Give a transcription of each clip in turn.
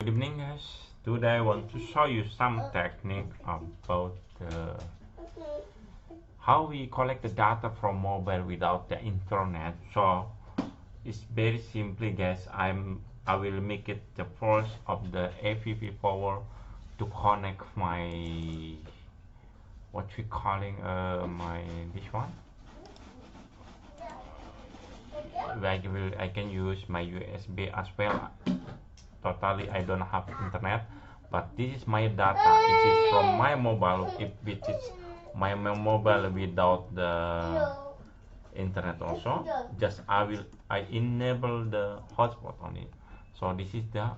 Good evening, guys. Today I want to show you some technique about how we collect the data from mobile without the internet. So it's very simply, guys. I will make it the first of the APP power to connect my what we calling my this one. I can use my USB as well. Totally I don't have internet, but this is my data. It is from my mobile. If it is my mobile without the internet also, just I enable the hotspot on it. So this is the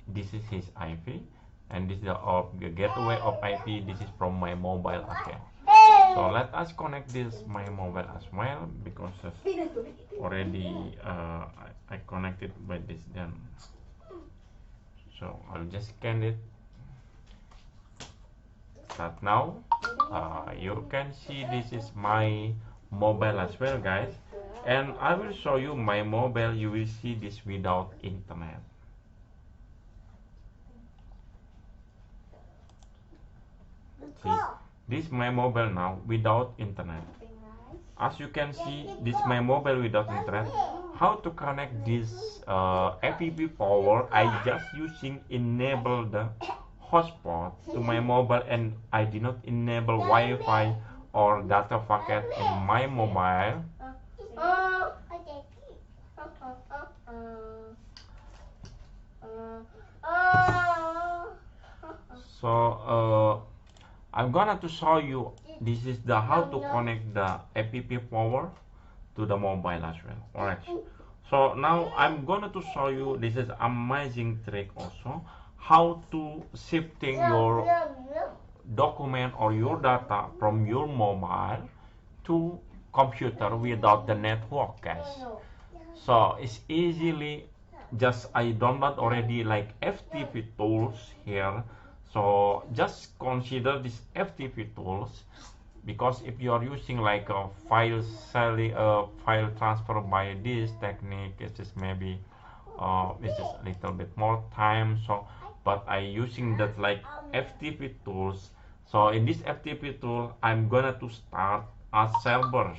this is his IP, and this is the gateway of IP. This is from my mobile as well. So let us connect this my mobile as well, because already I connected by this then. So I'll just scan it. But now you can see this is my mobile as well, guys, and I will show you my mobile. You will see this without internet. See, this is my mobile now without internet. As you can see, this is my mobile without internet. How to connect this app power? I just using enable the hotspot to my mobile, and I did not enable Wi-Fi or data packet in my mobile. So I'm gonna to show you this is the how to connect the app power to the mobile as well. Alright, so now I'm gonna to show you this is amazing trick also, how to shifting your document or your data from your mobile to computer without the network, guys. So it's easily, just I download already like FTP tools here. So just consider this FTP tools, because if you are using like a file transfer by this technique, it is maybe it's just a little bit more time. So but I using that like FTP tools. So in this FTP tool, I'm gonna to start as servers,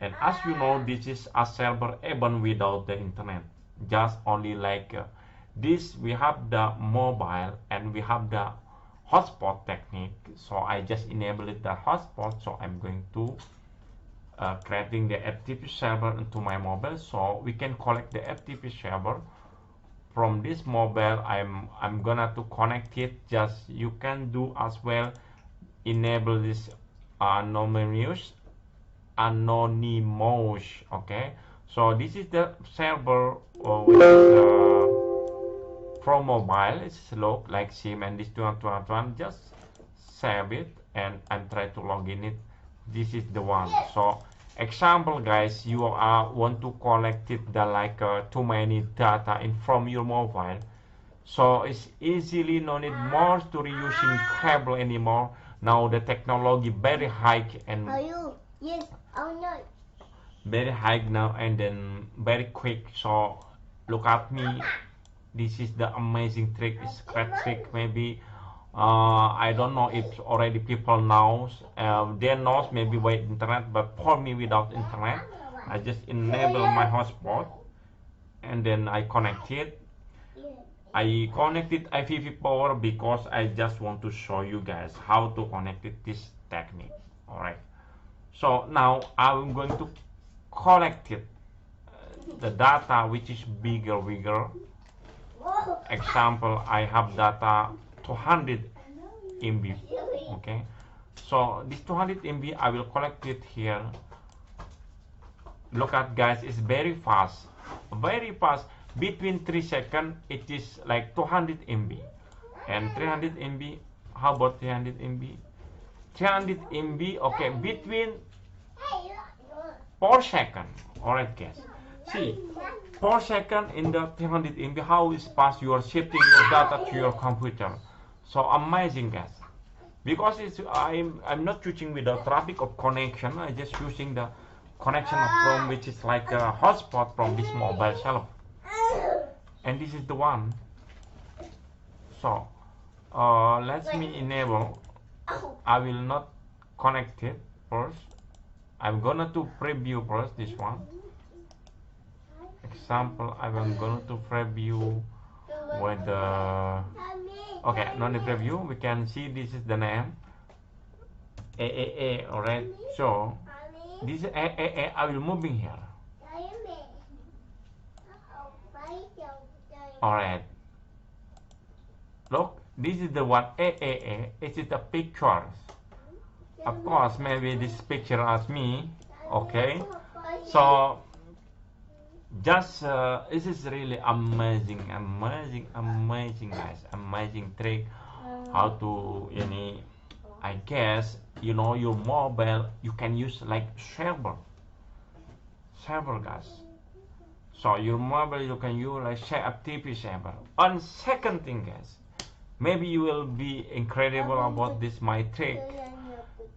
and as you know, this is a server even without the internet. Just only like this, we have the mobile and we have the hotspot technique. So I just enabled the hotspot. So I'm going to creating the FTP server into my mobile, so we can collect the FTP server from this mobile. I'm gonna to connect it. Just you can do as well, enable this anonymous. Okay, so this is the server which is from mobile. It's look like SIM, and this one just save it and try to log in it. This is the one. So example, guys, you want to collect it the like too many data in from your mobile, so it's easily no need more to reusing cable anymore. Now the technology very high and very high now, and then very quick. So look at me, this is the amazing trick. It's great trick. Maybe I don't know if already people knows, they knows maybe by internet, but for me without internet, I just enable my hotspot and then I connect it. I connected IPv power because I just want to show you guys how to connect it, this technique. Alright, so now I'm going to collect it the data which is bigger. Example, I have data 200 MB. Okay, so this 200 MB I will collect it here. Look at, guys, it's very fast. Between 3 seconds it is like 200 MB and 300 MB. How about 300 MB? 300 MB, okay, between 4 seconds. Alright, guys, see, 4 seconds in the 300 MB, how is fast you are shifting your data to your computer. So amazing, guys, because it's I'm not using with the traffic of connection. I just using the connection from which is like a hotspot from this mobile cell. and this is the one. So let me enable. I will not connect it first. I'm gonna to preview first this one. Example, I'm going to preview with the okay, no need preview. We can see this is the name AAA. Alright, so this is AAA. I will moving here. Alright, look, this is the one AAA. It is the pictures. Of course, maybe this picture as me. Okay, so just this is really amazing guys, amazing trick how to I guess your mobile you can use like server guys. So your mobile you can use like TV server. And second thing guys, maybe you will be incredible about this my trick.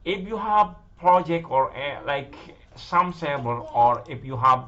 If you have project or like some server, or if you have